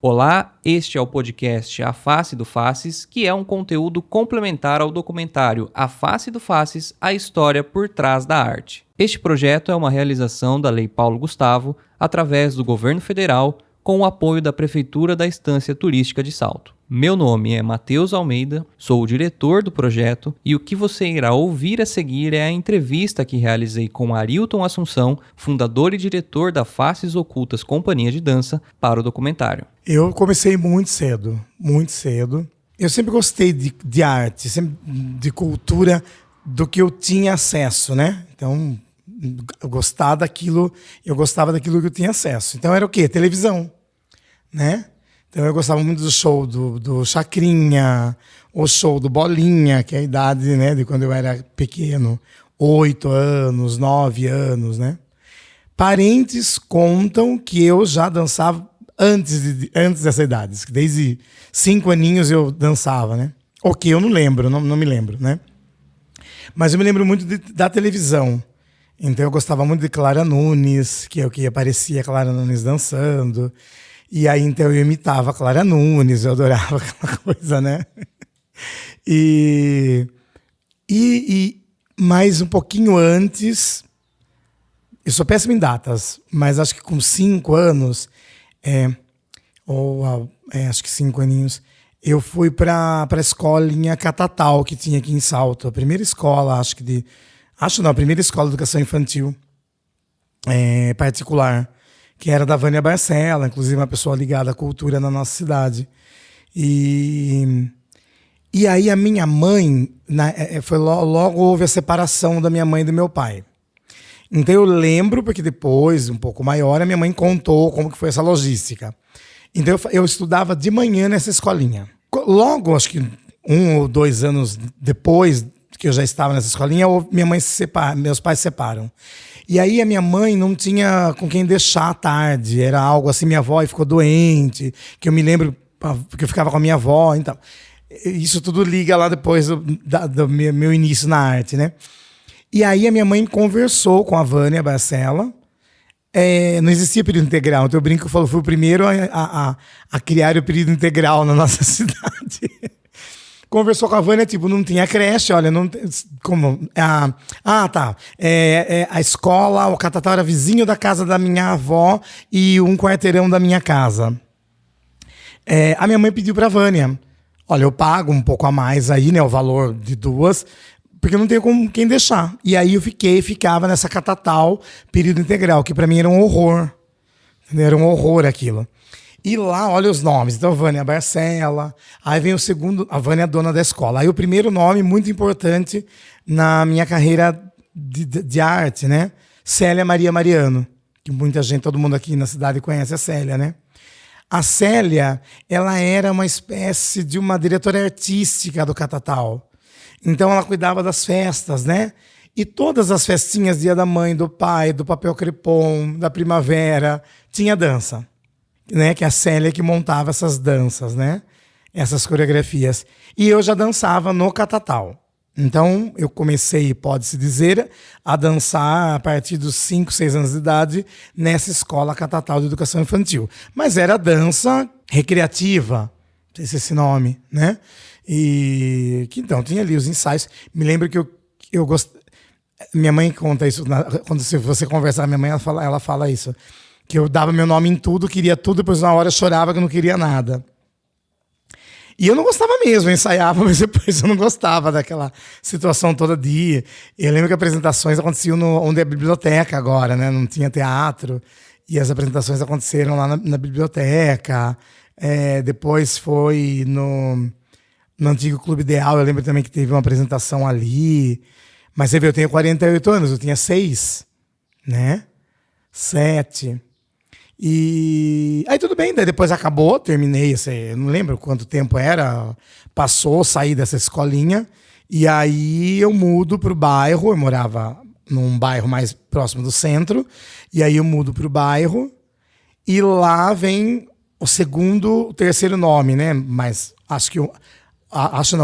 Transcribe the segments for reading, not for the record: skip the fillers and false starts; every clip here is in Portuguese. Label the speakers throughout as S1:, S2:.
S1: Olá, este é o podcast A Face do Faces, que é um conteúdo complementar ao documentário A Face do Faces, a história por trás da arte. Este projeto é uma realização da Lei Paulo Gustavo, através do Governo Federal, com o apoio da Prefeitura da Estância Turística de Salto. Meu nome é Matheus Almeida, sou o diretor do projeto e o que você irá ouvir a seguir é a entrevista que realizei com Arilton Assunção, fundador e diretor da Faces Ocultas Companhia de Dança, para o documentário.
S2: Eu comecei muito cedo, muito cedo. Eu sempre gostei de arte, sempre de cultura, do que eu tinha acesso, né? Então, eu gostava daquilo que eu tinha acesso. Então era o quê? Televisão, né? Então eu gostava muito do show do Chacrinha, o show do Bolinha, que é a idade, né, de quando eu era pequeno, 8 anos, 9 anos, né? Parentes contam que eu já dançava antes dessa idade, desde 5 aninhos eu dançava, né? O que eu não lembro, não me lembro, né? Mas eu me lembro muito da televisão. Então eu gostava muito de Clara Nunes, que é o que aparecia Clara Nunes dançando. E aí, então, eu imitava a Clara Nunes, eu adorava aquela coisa, né? E mais um pouquinho antes, eu sou péssimo em datas, mas acho que com 5 anos, acho que 5 aninhos, eu fui para a escolinha Catatal, que tinha aqui em Salto. A primeira escola, a primeira escola de educação infantil particular, que era da Vânia Barcela, inclusive uma pessoa ligada à cultura na nossa cidade. E aí a minha mãe, logo houve a separação da minha mãe e do meu pai. Então eu lembro, porque depois, um pouco maior, a minha mãe contou como que foi essa logística. Então eu estudava de manhã nessa escolinha. Logo, acho que 1 ou 2 anos depois que eu já estava nessa escolinha, meus pais se separam. E aí a minha mãe não tinha com quem deixar à tarde. Era algo assim, minha avó ficou doente, que eu me lembro que eu ficava com a minha avó. Então, isso tudo liga lá depois do meu início na arte, né? E aí a minha mãe conversou com a Vânia Barcela. Não existia período integral, então eu brinco que eu fui o primeiro a criar o período integral na nossa cidade. Conversou com a Vânia, não tinha creche, olha, não tem, como, tá, a escola, o Catatal era vizinho da casa da minha avó e um quarteirão da minha casa. A minha mãe pediu pra Vânia, olha, eu pago um pouco a mais aí, né, o valor de 2, porque eu não tenho com quem deixar. E aí eu ficava nessa Catatal, período integral, que pra mim era um horror, entendeu? Era um horror aquilo. E lá, olha os nomes. Então, Vânia Barcela. Aí vem o segundo, a Vânia é dona da escola. Aí o primeiro nome, muito importante na minha carreira de arte, né? Célia Maria Mariano. Que muita gente, todo mundo aqui na cidade conhece a Célia, né? A Célia, ela era uma espécie de uma diretora artística do Catatal. Então, ela cuidava das festas, né? E todas as festinhas, Dia da Mãe, do Pai, do Papel Crepom, da Primavera, tinha dança. Né, que é a Célia que montava essas danças, né? Essas coreografias. E eu já dançava no Catatal. Então, eu comecei, pode-se dizer, a dançar a partir dos 5, 6 anos de idade nessa escola Catatal de Educação Infantil. Mas era dança recreativa, não sei se é esse nome, né? E que então tinha ali os ensaios. Me lembro que eu gostei. Minha mãe conta isso, quando você conversar com a minha mãe, ela fala isso. Que eu dava meu nome em tudo, queria tudo, depois na hora eu chorava que eu não queria nada. E eu não gostava mesmo, eu ensaiava, mas depois eu não gostava daquela situação toda dia. Eu lembro que apresentações aconteciam onde é a biblioteca agora, né? Não tinha teatro, e as apresentações aconteceram lá na biblioteca. Depois foi no antigo Clube Ideal, eu lembro também que teve uma apresentação ali. Mas você vê, eu tenho 48 anos, eu tinha 6, né? 7. E aí tudo bem, daí depois acabou, terminei, eu não lembro quanto tempo era, passou, saí dessa escolinha, e aí eu mudo pro bairro, eu morava num bairro mais próximo do centro, e aí eu mudo pro bairro, e lá vem o terceiro nome, né, mas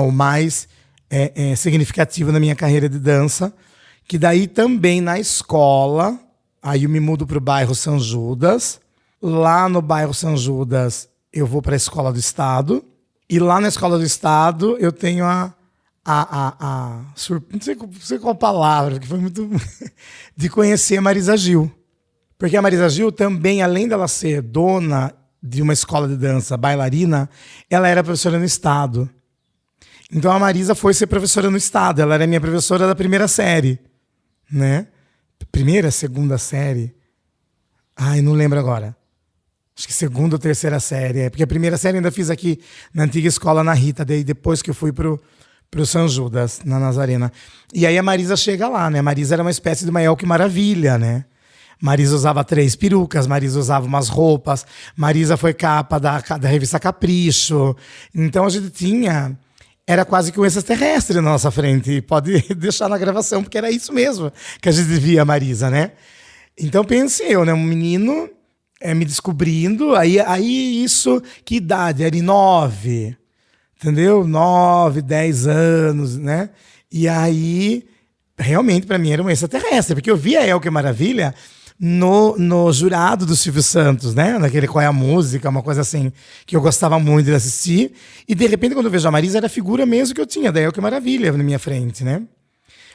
S2: o mais significativo na minha carreira de dança, que daí também na escola, aí eu me mudo pro bairro São Judas. Lá no bairro São Judas, eu vou para a Escola do Estado. E lá na Escola do Estado eu tenho não sei qual palavra, que foi muito... de conhecer a Marisa Gil. Porque a Marisa Gil também, além dela ser dona de uma escola de dança, bailarina, ela era professora no Estado. Então a Marisa foi ser professora no Estado. Ela era minha professora da primeira série, né? Primeira, segunda série? Ai, não lembro agora. Acho que segunda ou terceira série. Porque a primeira série eu ainda fiz aqui na antiga escola na Rita, daí depois que eu fui pro São Judas, na Nazarena. E aí a Marisa chega lá, né? A Marisa era uma espécie de uma El que Maravilha, né? Marisa usava 3 perucas, Marisa usava umas roupas, Marisa foi capa da revista Capricho. Então a gente tinha... Era quase que um extraterrestre na nossa frente. Pode deixar na gravação, porque era isso mesmo que a gente via a Marisa, né? Então pensei eu, né? Um menino me descobrindo. Aí isso, que idade? Era em 9, entendeu? 9, 10 anos, né? E aí, realmente, para mim, era um extraterrestre. Porque eu via El que Maravilha no jurado do Silvio Santos, né? Naquele Qual é a Música, uma coisa assim, que eu gostava muito de assistir. E de repente, quando eu vejo a Marisa, era a figura mesmo que eu tinha, daí que Maravilha na minha frente, né?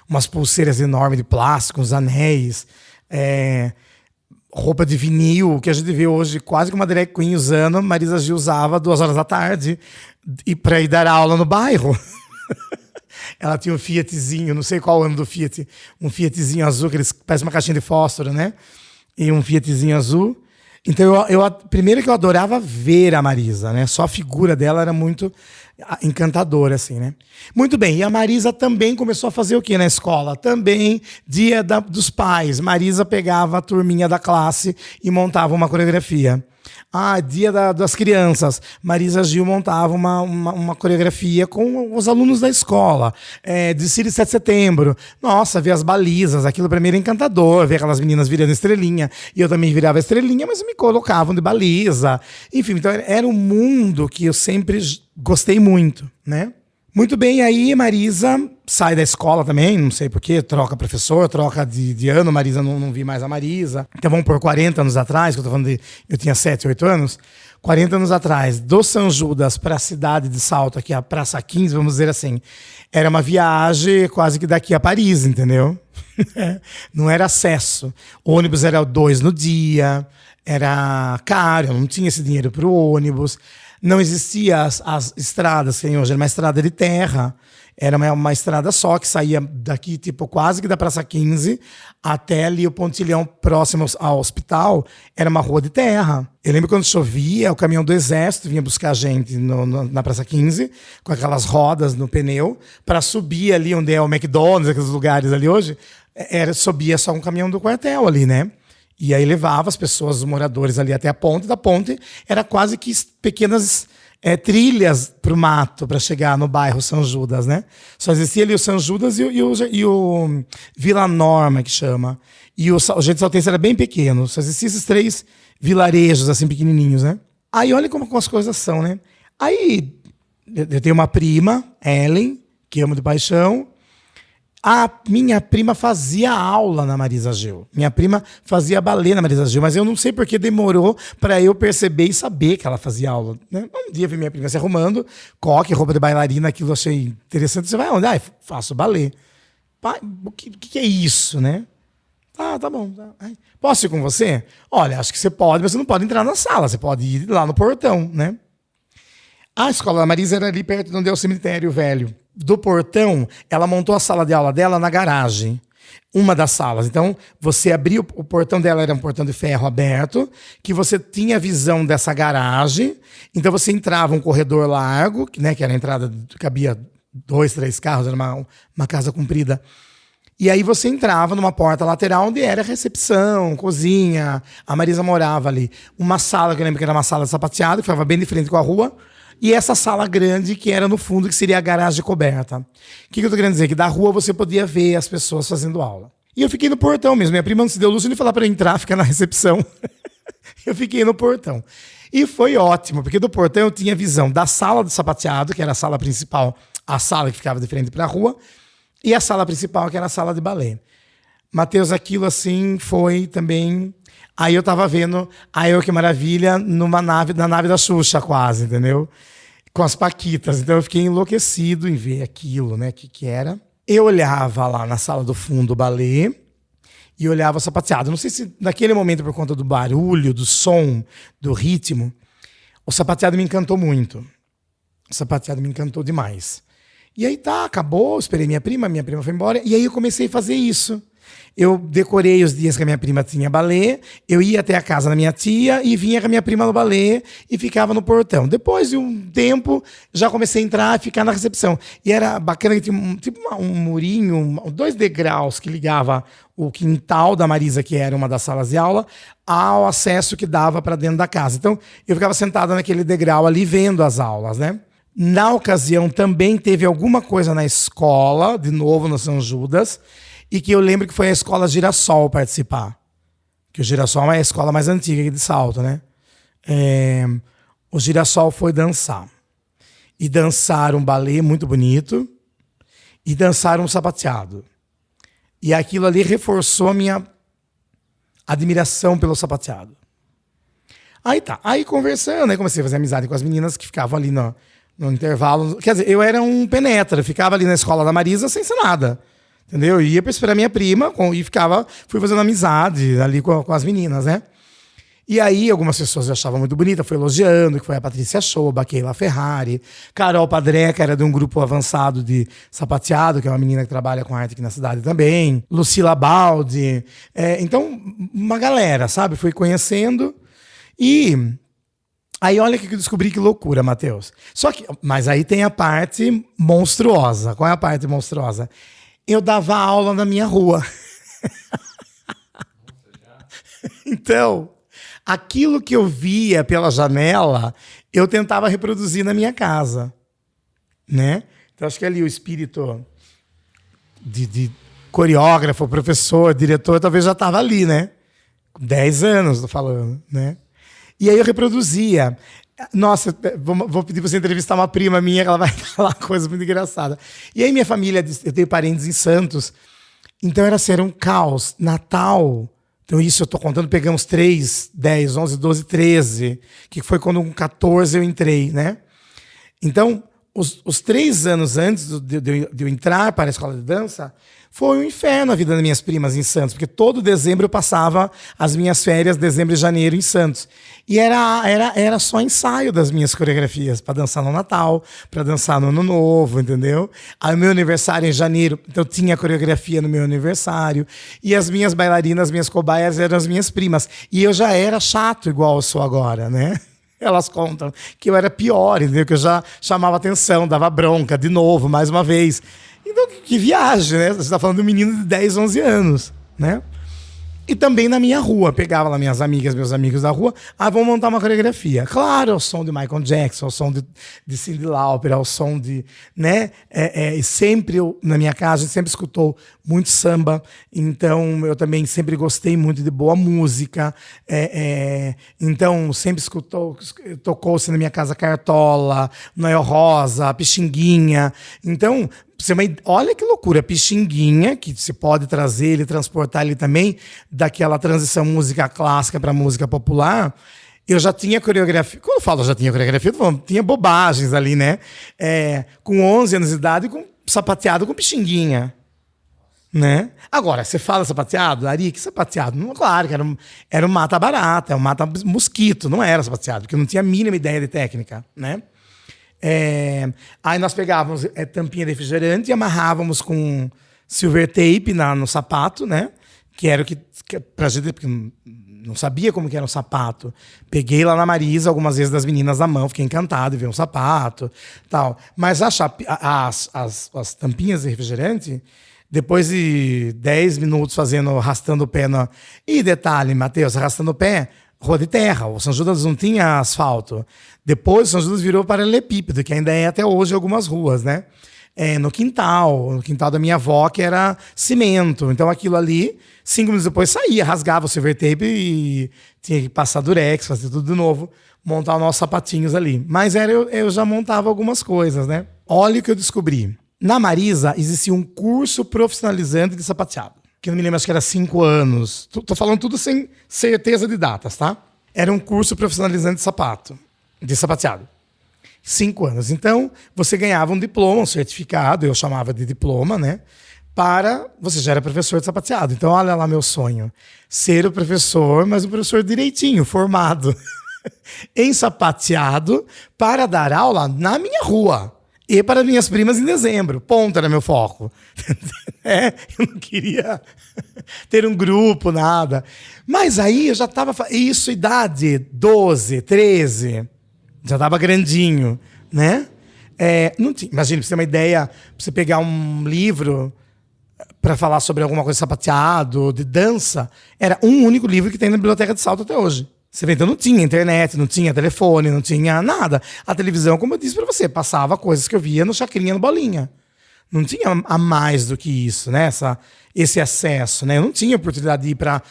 S2: Umas pulseiras enormes de plástico, uns anéis, roupa de vinil, que a gente vê hoje quase que uma drag queen usando, Marisa Gil usava 2 horas da tarde para ir dar aula no bairro. Ela tinha um Fiatzinho, não sei qual ano do Fiat, um Fiatzinho azul, que parece uma caixinha de fósforo, né? E um Fiatzinho azul. Então, primeiro que eu adorava ver a Marisa, né? Só a figura dela era muito encantadora, assim, né? Muito bem, e a Marisa também começou a fazer o quê na escola? Também Dia dos Pais. Marisa pegava a turminha da classe e montava uma coreografia. Dia das Crianças. Marisa Gil montava uma coreografia com os alunos da escola. Desfile 7 de setembro. Nossa, ver as balizas. Aquilo pra mim era encantador. Ver aquelas meninas virando estrelinha. E eu também virava estrelinha, mas me colocavam de baliza. Enfim, então era um mundo que eu sempre gostei muito, né? Muito bem, aí Marisa sai da escola também, não sei porquê, troca professor, troca de ano, Marisa não vi mais a Marisa. Então vamos por 40 anos atrás, que eu tô falando eu tinha 7, 8 anos, 40 anos atrás, do São Judas para a cidade de Salto, aqui a Praça 15, vamos dizer assim, era uma viagem quase que daqui a Paris, entendeu? Não era acesso. O ônibus era 2 no dia, era caro, eu não tinha esse dinheiro para o ônibus. Não existiam as estradas que tem hoje, era uma estrada de terra. Era uma estrada só que saía daqui, tipo, quase que da Praça 15 até ali o Pontilhão próximo ao hospital. Era uma rua de terra. Eu lembro quando chovia, o caminhão do Exército vinha buscar a gente na Praça 15, com aquelas rodas no pneu, para subir ali onde é o McDonald's, aqueles lugares ali hoje. Subia só um caminhão do quartel ali, né? E aí levava as pessoas, os moradores ali até a ponte. Da ponte era quase que pequenas trilhas para o mato para chegar no bairro São Judas, né? Só existia ali o São Judas e o Vila Norma, que chama. E o Jardim Saltense era bem pequeno. Só existiam esses 3 vilarejos assim pequenininhos, né? Aí olha como as coisas são, né? Aí eu tenho uma prima, Ellen, que amo de paixão. A minha prima fazia aula na Marisa Gil. Minha prima fazia balé na Marisa Gil, mas eu não sei porque demorou para eu perceber e saber que ela fazia aula, né? Um dia vi minha prima se arrumando, coque, roupa de bailarina, aquilo eu achei interessante. Você vai onde? Faço balé. Pai, o que é isso, né? Tá bom. Tá. Posso ir com você? Olha, acho que você pode, mas você não pode entrar na sala, você pode ir lá no portão, né? A escola da Marisa era ali perto de onde é o cemitério velho. Do portão, ela montou a sala de aula dela na garagem. Uma das salas. Então, você abria o portão dela, era um portão de ferro aberto, que você tinha visão dessa garagem. Então, você entrava um corredor largo, né, que era a entrada, cabia 2, 3 carros, era uma casa comprida. E aí você entrava numa porta lateral onde era recepção, cozinha. A Marisa morava ali. Uma sala, que eu lembro que era uma sala de sapateado, que ficava bem de frente com a rua. E essa sala grande que era no fundo, que seria a garagem coberta. O que eu tô querendo dizer? Que da rua você podia ver as pessoas fazendo aula. E eu fiquei no portão mesmo. Minha prima não se deu luz de falar para eu entrar, ficar na recepção. Eu fiquei no portão. E foi ótimo, porque do portão eu tinha visão da sala do sapateado, que era a sala principal, a sala que ficava de frente para a rua, e a sala principal, que era a sala de balé. Matheus, aquilo assim foi também Aí eu tava vendo a Eu Que Maravilha na nave da Xuxa quase, entendeu? Com as paquitas. Então eu fiquei enlouquecido em ver aquilo, né? Que era. Eu olhava lá na sala do fundo o balé e olhava o sapateado. Não sei se naquele momento, por conta do barulho, do som, do ritmo, o sapateado me encantou muito. O sapateado me encantou demais. E aí tá, acabou, esperei minha prima foi embora, e aí eu comecei a fazer isso. Eu decorei os dias que a minha prima tinha balé, eu ia até a casa da minha tia e vinha com a minha prima no balé e ficava no portão. Depois de um tempo, já comecei a entrar e ficar na recepção. E era bacana que tinha um murinho, 2 degraus que ligava o quintal da Marisa, que era uma das salas de aula, ao acesso que dava para dentro da casa. Então, eu ficava sentada naquele degrau ali vendo as aulas, né? Na ocasião, também teve alguma coisa na escola, de novo no São Judas, e que eu lembro que foi a escola Girassol participar. Que o Girassol é a escola mais antiga de Salto, né? O Girassol foi dançar. E dançaram um balé muito bonito. E dançaram um sapateado. E aquilo ali reforçou a minha admiração pelo sapateado. Aí tá. Aí conversando, aí comecei a fazer amizade com as meninas que ficavam ali no intervalo. Quer dizer, eu era um penetra. Ficava ali na escola da Marisa sem ser nada. Entendeu? Eu ia para esperar minha prima e fui fazendo amizade ali com as meninas, né? E aí algumas pessoas achavam muito bonita, foi elogiando, que foi a Patrícia Choba, a Keila Ferrari, Carol Padré, que era de um grupo avançado de sapateado, que é uma menina que trabalha com arte aqui na cidade também, Lucila Baldi. Então, uma galera, sabe? Fui conhecendo e... Aí olha que eu descobri, que loucura, Matheus. Mas aí tem a parte monstruosa. Qual é a parte monstruosa? Eu dava aula na minha rua. Então, aquilo que eu via pela janela, eu tentava reproduzir na minha casa, né? Então, acho que ali o espírito de coreógrafo, professor, diretor, talvez já estava ali, né? 10 anos, tô falando, né? E aí eu reproduzia. Nossa, vou pedir para você entrevistar uma prima minha, que ela vai falar coisa muito engraçada. E aí minha família, eu tenho parentes em Santos, então era um caos. Natal, então isso eu tô contando, pegamos 3, 10, 11, 12, 13, que foi quando com 14 eu entrei, né? Então, os 3 anos antes de eu entrar para a escola de dança, foi um inferno a vida das minhas primas em Santos, porque todo dezembro eu passava as minhas férias, dezembro e janeiro, em Santos. E era só ensaio das minhas coreografias, para dançar no Natal, para dançar no Ano Novo, entendeu? Aí o meu aniversário em janeiro, então tinha coreografia no meu aniversário, e as minhas bailarinas, as minhas cobaias eram as minhas primas. E eu já era chato igual eu sou agora, né? Elas contam que eu era pior, entendeu? Que eu já chamava atenção, dava bronca de novo, mais uma vez. Então, que viagem, né? Você está falando de um menino de 10, 11 anos, né? E também na minha rua. Pegava lá minhas amigas, meus amigos da rua. Vamos montar uma coreografia. Claro, ao som de Michael Jackson, ao som de Cyndi Lauper, ao som de... né? E sempre, na minha casa, a gente sempre escutou muito samba. Então, eu também sempre gostei muito de boa música. Então, sempre tocou-se na minha casa Cartola, Noel Rosa, Pixinguinha. Então... Olha que loucura, Pixinguinha, que você pode trazer ele, transportar ele também, daquela transição música clássica para música popular. Eu já tinha coreografia. Quando eu falo já tinha coreografia, eu tô falando, tinha bobagens ali, né? Com 11 anos de idade, sapateado com Pixinguinha. Né? Agora, você fala sapateado, Ari, que sapateado? Não, claro que era um mata barata, um mata mosquito, não era sapateado, porque eu não tinha a mínima ideia de técnica, né? Aí nós pegávamos tampinha de refrigerante e amarrávamos com silver tape no sapato, né? Que era o que pra gente, porque não sabia como que era um sapato. Peguei lá na Marisa algumas vezes das meninas na mão, fiquei encantado de ver um sapato, tal. Mas as tampinhas de refrigerante, depois de 10 minutos arrastando o pé E detalhe, Matheus, arrastando o pé, rua de terra. O São Judas não tinha asfalto. Depois o São Judas virou paralelepípedo, que ainda é até hoje algumas ruas, né? No quintal da minha avó, que era cimento. Então aquilo ali, 5 minutos depois saía, rasgava o silver tape e tinha que passar durex, fazer tudo de novo, montar os nossos sapatinhos ali. Mas eu já montava algumas coisas, né? Olha o que eu descobri. Na Marisa existia um curso profissionalizante de sapateado. que eu não me lembro, acho que era 5 anos. Tô falando tudo sem certeza de datas, tá? Era um curso profissionalizante de sapateado. 5 anos. Então, você ganhava um diploma, um certificado, eu chamava de diploma, né? Você já era professor de sapateado. Então, olha lá meu sonho. Ser o professor, mas um professor direitinho, formado em sapateado, para dar aula na minha rua. E para minhas primas em dezembro. Ponto, era meu foco. Eu não queria ter um grupo, nada. Mas aí eu já estava... Isso, idade 12, 13. Já estava grandinho, né? Não tinha, imagina, pra você ter uma ideia, pra você pegar um livro para falar sobre alguma coisa de sapateado, de dança, era um único livro que tem na biblioteca de Salto até hoje. Você vê, então não tinha internet, não tinha telefone, não tinha nada. A televisão, como eu disse para você, passava coisas que eu via no Chacrinha, no Bolinha. Não tinha a mais do que isso, né? Esse acesso, né? Eu não tinha oportunidade de ir para...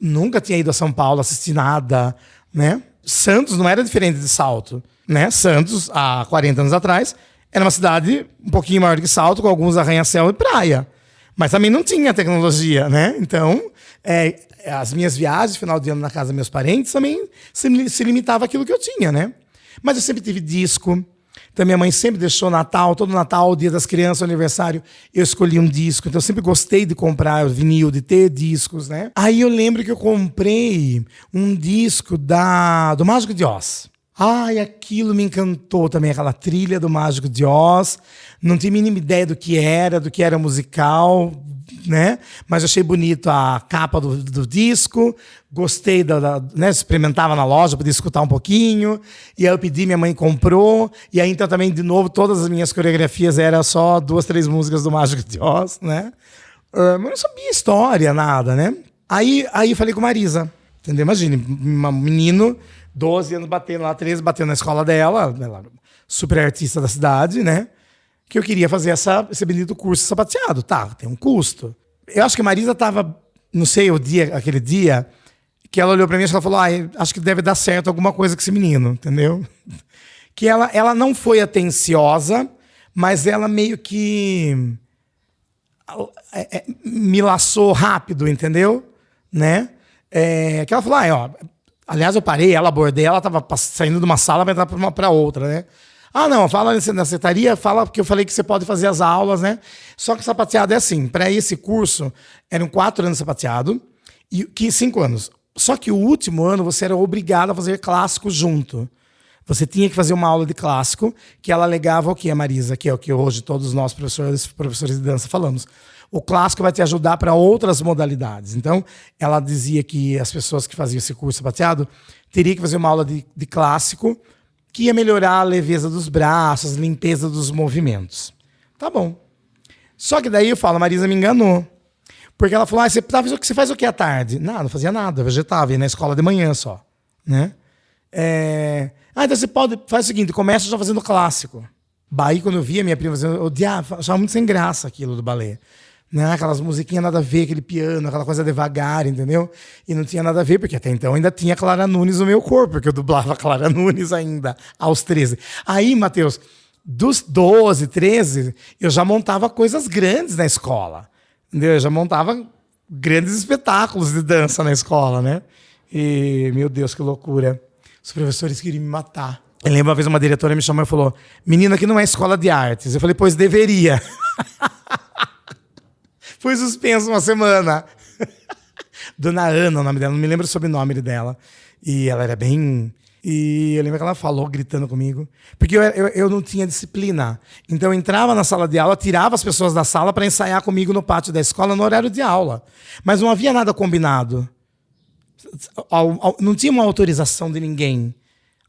S2: Nunca tinha ido a São Paulo assistir nada, né? Santos não era diferente de Salto, né? Santos, há 40 anos atrás, era uma cidade um pouquinho maior que Salto, com alguns arranha-céu e praia. Mas também não tinha tecnologia, né? Então, as minhas viagens, final de ano na casa dos meus parentes, também se limitava àquilo que eu tinha, né? Mas eu sempre tive disco. Então, minha mãe sempre deixou Natal, todo Natal, Dia das Crianças, aniversário, eu escolhi um disco. Então, eu sempre gostei de comprar vinil, de ter discos, né? Aí eu lembro que eu comprei um disco do Mágico de Oz. Ai, aquilo me encantou também, aquela trilha do Mágico de Oz. Não tinha a mínima ideia do que era musical, né? Mas achei bonito a capa do disco. Gostei né? Experimentava na loja, podia escutar um pouquinho. E aí eu pedi, minha mãe comprou. E aí então também, de novo, todas as minhas coreografias eram só 2, 3 músicas do Mágico de Oz, né? Mas não sabia história, nada, né? Aí eu falei com Marisa, entendeu? Imagine, um menino, 12 anos batendo lá, 13, batendo na escola dela, ela, super artista da cidade, né? Que eu queria fazer esse bendito curso de sapateado. Tá, tem um custo. Eu acho que a Marisa tava, não sei, aquele dia, que ela olhou pra mim e ela falou, acho que deve dar certo alguma coisa com esse menino, entendeu? Que ela não foi atenciosa, mas ela meio que me laçou rápido, entendeu? Né? Que ela falou, aliás, eu parei, ela abordei, ela tava saindo de uma sala para entrar para outra, né? Não, fala na secretaria, fala porque eu falei que você pode fazer as aulas, né? Só que sapateado é assim, para esse curso, eram 4 anos de sapateado, e 5 anos. Só que o último ano você era obrigado a fazer clássico junto. Você tinha que fazer uma aula de clássico, que ela alegava o que, a Marisa, que é o que hoje todos nós professores de dança falamos. O clássico vai te ajudar para outras modalidades. Então, ela dizia que as pessoas que faziam esse curso sapateado teriam que fazer uma aula de clássico, que ia melhorar a leveza dos braços, a limpeza dos movimentos. Tá bom. Só que daí eu falo, a Marisa me enganou. Porque ela falou, você faz o que à tarde? Não fazia nada, eu vegetava, ia na escola de manhã só. Né? Então você faz o seguinte, começa já fazendo clássico. Aí quando eu via minha prima fazendo, eu odiava, achava muito sem graça aquilo do balé. Né? Aquelas musiquinhas nada a ver, aquele piano, aquela coisa devagar, entendeu? E não tinha nada a ver, porque até então ainda tinha Clara Nunes no meu corpo, porque eu dublava Clara Nunes ainda, aos 13. Aí, Matheus, dos 12, 13, eu já montava coisas grandes na escola. Entendeu? Eu já montava grandes espetáculos de dança na escola, né? E, meu Deus, que loucura. Os professores queriam me matar. Eu lembro uma vez uma diretora me chamou e falou, menina, aqui não é escola de artes. Eu falei, pois deveria. Fui suspenso uma semana. Dona Ana, o nome dela, não me lembro o sobrenome dela. E ela era bem... E eu lembro que ela falou, gritando comigo. Porque eu não tinha disciplina. Então eu entrava na sala de aula, tirava as pessoas da sala para ensaiar comigo no pátio da escola no horário de aula. Mas não havia nada combinado. Não tinha uma autorização de ninguém.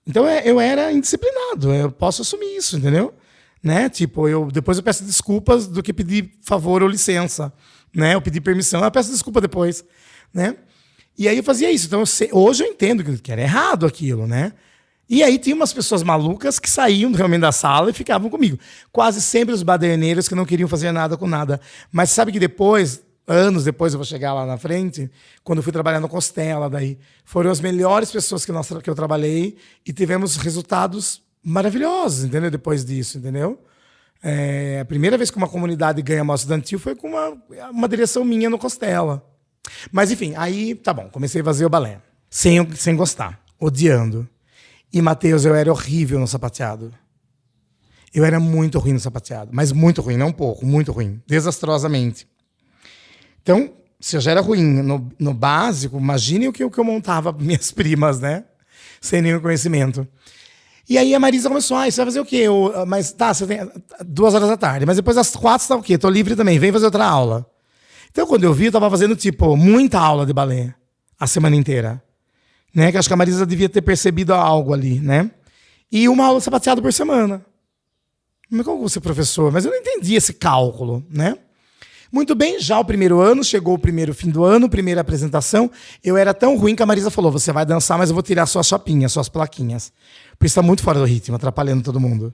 S2: Então eu era indisciplinado. Eu posso assumir isso, entendeu? Né? Tipo, depois eu peço desculpas do que pedir favor ou licença. Né? Eu pedi permissão, eu peço desculpa depois. Né? E aí eu fazia isso. Então hoje eu entendo que era errado aquilo, né? E aí tinha umas pessoas malucas que saíam realmente da sala e ficavam comigo. Quase sempre os baderneiros que não queriam fazer nada com nada. Mas sabe que depois, anos depois, eu vou chegar lá na frente, quando eu fui trabalhar no Costela, daí foram as melhores pessoas que eu trabalhei e tivemos resultados maravilhosos, entendeu? Depois disso, entendeu? A primeira vez que uma comunidade ganha mostra estudantil foi com uma direção minha no Costela. Mas enfim, aí tá bom, comecei a fazer o balé. Sem gostar, odiando. E, Matheus, eu era horrível no sapateado. Eu era muito ruim no sapateado. Mas muito ruim, não pouco, muito ruim. Desastrosamente. Então, se eu já era ruim no básico, imagine o que eu montava minhas primas, né? Sem nenhum conhecimento. E aí a Marisa começou, você vai fazer o quê? Mas tá, você tem 2h da tarde. Mas depois às 4 você tá o quê? Tô livre também, vem fazer outra aula. Então, quando eu vi, eu tava fazendo, tipo, muita aula de balé. A semana inteira. Né? Que acho que a Marisa devia ter percebido algo ali, né? E uma aula de sapateado por semana. Mas como você é professor? Mas eu não entendi esse cálculo, né? Muito bem, já o primeiro ano, chegou o primeiro fim do ano, primeira apresentação. Eu era tão ruim que a Marisa falou, você vai dançar, mas eu vou tirar suas chapinhas, suas plaquinhas. Porque está muito fora do ritmo, atrapalhando todo mundo.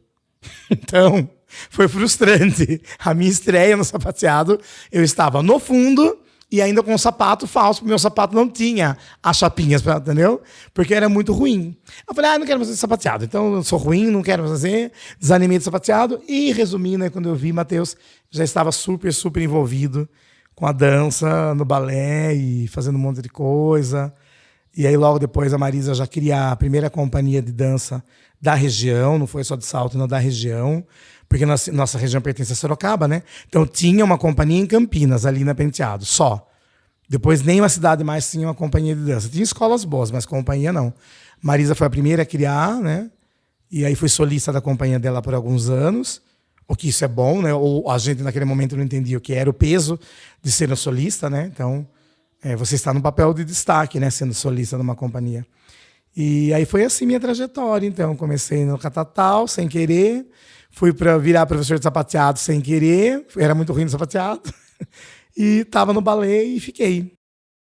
S2: Então, foi frustrante. A minha estreia no sapateado, eu estava no fundo e ainda com um sapato falso, porque meu sapato não tinha as chapinhas, entendeu? Porque era muito ruim. Eu falei, não quero fazer sapateado. Então, eu sou ruim, não quero fazer. Desanimei de sapateado. E, resumindo, quando eu vi, Matheus já estava super, super envolvido com a dança, no balé e fazendo um monte de coisa. E aí, logo depois, a Marisa já queria a primeira companhia de dança da região, não foi só de Salto, não, da região, porque nossa região pertence a Sorocaba, né? Então, tinha uma companhia em Campinas, ali na Penteado, só. Depois, nenhuma cidade mais tinha uma companhia de dança. Tinha escolas boas, mas companhia não. Marisa foi a primeira a criar, né? E aí, fui solista da companhia dela por alguns anos, o que isso é bom, né? Ou a gente, naquele momento, não entendia o que era o peso de ser um solista, né? Então, você está no papel de destaque, né? Sendo solista numa companhia. E aí foi assim minha trajetória. Então, comecei no Catatal, sem querer. Fui para virar professor de sapateado sem querer. Era muito ruim no sapateado. E estava no balé e fiquei.